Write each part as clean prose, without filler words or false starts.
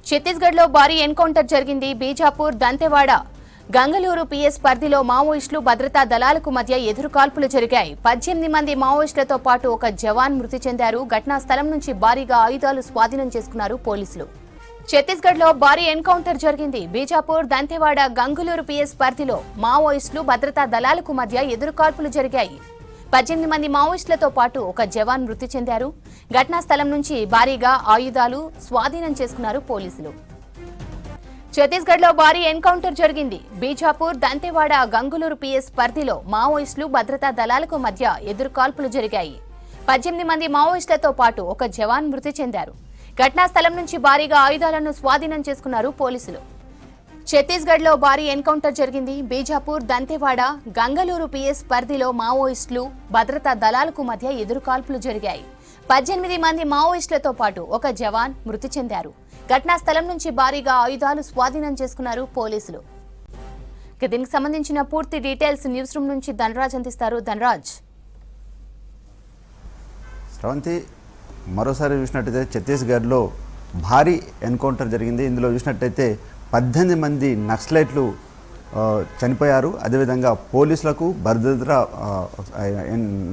ఛత్తీస్గఢ్లో భారీ ఎన్కౌంటర్ జరిగింది. బీజాపూర్, దంతెవాడ, గంగలూరు పిఎస్ పరిధిలో మావోయిస్టులు భద్రతా దళాలకు మధ్య ఎదురుకాల్పులు జరిగాయి. 18 మంది మావోయిస్టులతో పాటు ఒక జవాన్ మృతి చెందారు. ఘటనా స్థలం నుంచి భారీగా ఆయుధాలు స్వాధీనం చేసుకున్నారు పోలీసులు. ఛత్తీస్గఢ్లో భారీ ఎన్కౌంటర్ జరిగింది. బీజాపూర్, దంతెవాడ, గంగలూరు పిఎస్ పరిధిలో మావోయిస్టులు భద్రతా దళాలకు మధ్య ఎదురుకాల్పులు జరిగాయి. 18 మంది మావోయిస్టులతో పాటు ఒక జవాన్ మృతి చెందారు. ఘటనా స్థలం నుంచి భారీగా ఆయుధాలు స్వాధీనం చేసుకున్నారు పోలీసులు. ఛత్తీస్గఢ్లో భారీ ఎన్కౌంటర్ జరిగింది. బీజాపూర్, దంతెవాడ, గంగలూరు పిఎస్ పరిధిలో మావోయిస్టులు భద్రతా దళాలకు మధ్య ఎదురుకాల్పులు జరిగాయి. 18 మంది మావోయిస్టులతో పాటు ఒక జవాన్ మృతి చెందారు. ఘటనా స్థలం నుంచి భారీగా ఆయుధాలను స్వాధీనం చేసుకున్నారు పోలీసులు. ఛత్తీస్గఢ్లో భారీ ఎన్కౌంటర్ జరిగింది. బీజాపూర్, దంతెవాడ, గంగలూరు పిఎస్ పరిధిలో మావోయిస్టులు భద్రతా దళాలకు మధ్య ఎదురుకాల్పులు జరిగాయి. 18 మంది మావోయిస్టులతో పాటు ఒక జవాన్ మృతి చెందారు. ఘటనా స్థలం నుంచి భారీగా ఆయుధాలు స్వాధీనం చేసుకున్నారు పోలీసులు. దీనికి సంబంధించిన పూర్తి డీటెయిల్స్ న్యూస్ రూమ్ నుంచి ధనరాజ్ అందిస్తారు. ధనరాజ్, శ్రవంతి, మరోసారి చూసినట్టయితే ఛత్తీస్గఢ్లో భారీ ఎన్కౌంటర్ జరిగింది. ఇందులో చూసినట్టయితే 18 మంది నక్సలైట్లు చనిపోయారు. అదేవిధంగా పోలీసులకు భద్రతా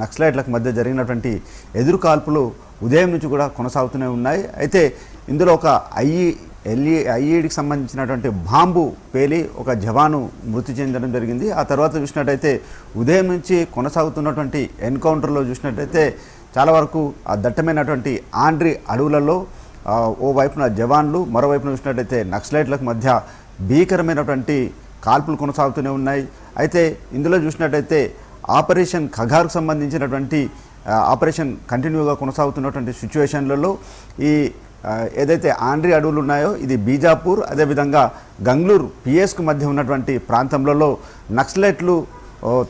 నక్సలైట్లకు మధ్య జరిగినటువంటి ఎదురుకాల్పులు ఉదయం నుంచి కూడా కొనసాగుతూనే ఉన్నాయి. అయితే ఇందులో ఒక ఐఈడికి సంబంధించినటువంటి బాంబు పేలి ఒక జవాను మృతి చెందడం జరిగింది. ఆ తర్వాత చూసినట్టయితే ఉదయం నుంచి కొనసాగుతున్నటువంటి ఎన్కౌంటర్లో చూసినట్టయితే చాలా వరకు ఆ దట్టమైనటువంటి ఆండ్రి అడవులలో ఓ వైపున జవాన్లు, మరోవైపున చూసినట్టయితే నక్సలైట్లకు మధ్య భీకరమైనటువంటి కాల్పులు కొనసాగుతూనే ఉన్నాయి. అయితే ఇందులో చూసినట్టయితే ఆపరేషన్ ఖగార్కు సంబంధించినటువంటి ఆపరేషన్ కంటిన్యూగా కొనసాగుతున్నటువంటి సిచ్యువేషన్లలో ఈ ఏదైతే ఆండ్రి అడవులు ఉన్నాయో ఇది బీజాపూర్, అదేవిధంగా గంగలూరు పిఎస్కు మధ్య ఉన్నటువంటి ప్రాంతంలో నక్సలైట్లు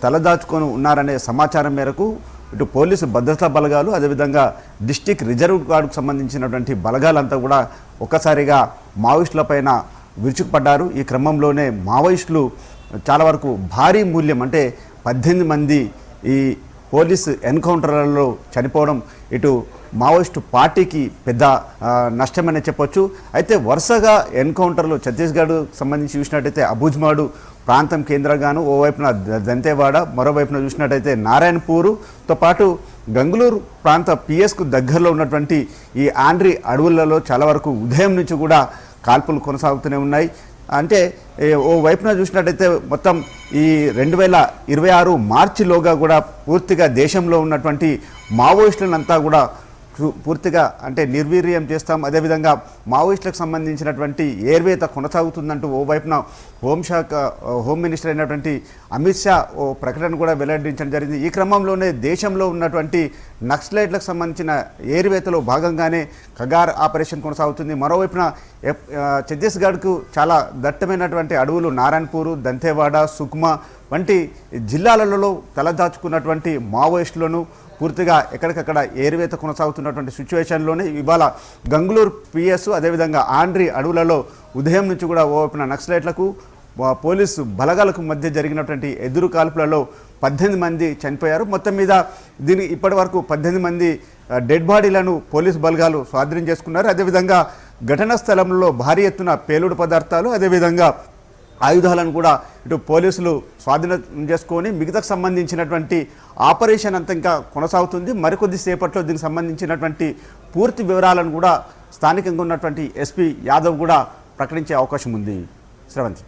తలదాచుకొని ఉన్నారనే సమాచారం మేరకు ఇటు పోలీసు భద్రతా బలగాలు, అదేవిధంగా డిస్టిక్ రిజర్వ్ గార్డుకు సంబంధించినటువంటి బలగాలంతా కూడా ఒక్కసారిగా మావోయిస్టులపైన విరుచుకుపడ్డారు. ఈ క్రమంలోనే మావోయిస్టులు చాలా వరకు భారీ మూల్యం అంటే 18 మంది ఈ పోలీసు ఎన్కౌంటర్లలో చనిపోవడం ఇటు మావోయిస్టు పార్టీకి పెద్ద నష్టమని చెప్పొచ్చు. అయితే వరుసగా ఎన్కౌంటర్లు ఛత్తీస్గఢ్ సంబంధించి చూసినట్టయితే అబుజ్మాడు ప్రాంతం కేంద్రంగాను, ఓవైపున దంతెవాడ, మరోవైపున చూసినట్టయితే నారాయణపూర్తో పాటు గంగలూరు ప్రాంత పిఎస్కు దగ్గరలో ఉన్నటువంటి ఈ ఆండ్రి అడవులలో చాలా వరకు ఉదయం నుంచి కూడా కాల్పులు కొనసాగుతూనే ఉన్నాయి. అంటే ఓ వైపున చూసినట్టయితే మొత్తం ఈ 2026 మార్చిలోగా కూడా పూర్తిగా దేశంలో ఉన్నటువంటి మావోయిస్టులంతా కూడా పూర్తిగా అంటే నిర్వీర్యం చేస్తాం, అదేవిధంగా మావోయిస్టులకు సంబంధించినటువంటి ఏర్వేత కొనసాగుతుందంటూ ఓ వైపున హోమ్ మినిస్టర్ అయినటువంటి అమిత్ షా ఓ ప్రకటన కూడా వెల్లడించడం జరిగింది. ఈ క్రమంలోనే దేశంలో ఉన్నటువంటి నక్సలైట్లకు సంబంధించిన ఏర్వేతలో భాగంగానే ఖగార్ ఆపరేషన్ కొనసాగుతుంది. మరోవైపున ఛత్తీస్గఢ్కు చాలా దట్టమైనటువంటి అడవులు నారాయణపూర్, దంతెవాడ, సుక్మా వంటి జిల్లాలలో తలదాచుకున్నటువంటి మావోయిస్టులను పూర్తిగా ఎక్కడికక్కడ ఏరివేత కొనసాగుతున్నటువంటి సిచ్యువేషన్లోనే ఇవాళ గంగలూరు పిఎస్, అదేవిధంగా ఆండ్రి అడవులలో ఉదయం నుంచి కూడా ఓవైపున నక్సలైట్లకు పోలీసు బలగాలకు మధ్య జరిగినటువంటి ఎదురు కాల్పులలో 18 మంది చనిపోయారు. మొత్తం మీద ఇప్పటి వరకు 18 మంది డెడ్ బాడీలను పోలీసు బలగాలు స్వాధీనం చేసుకున్నారు. అదేవిధంగా ఘటనా స్థలంలో భారీ ఎత్తున పేలుడు పదార్థాలు, అదేవిధంగా ఆయుధాలను కూడా ఇటు పోలీసులు స్వాధీనం చేసుకొని మిగతాకు సంబంధించినటువంటి ఆపరేషన్ అంతా ఇంకా కొనసాగుతుంది. మరికొద్ది సేపట్లో దీనికి సంబంధించినటువంటి పూర్తి వివరాలను కూడా స్థానికంగా ఉన్నటువంటి ఎస్పీ యాదవ్ కూడా ప్రకటించే అవకాశం ఉంది. శ్రవంతి.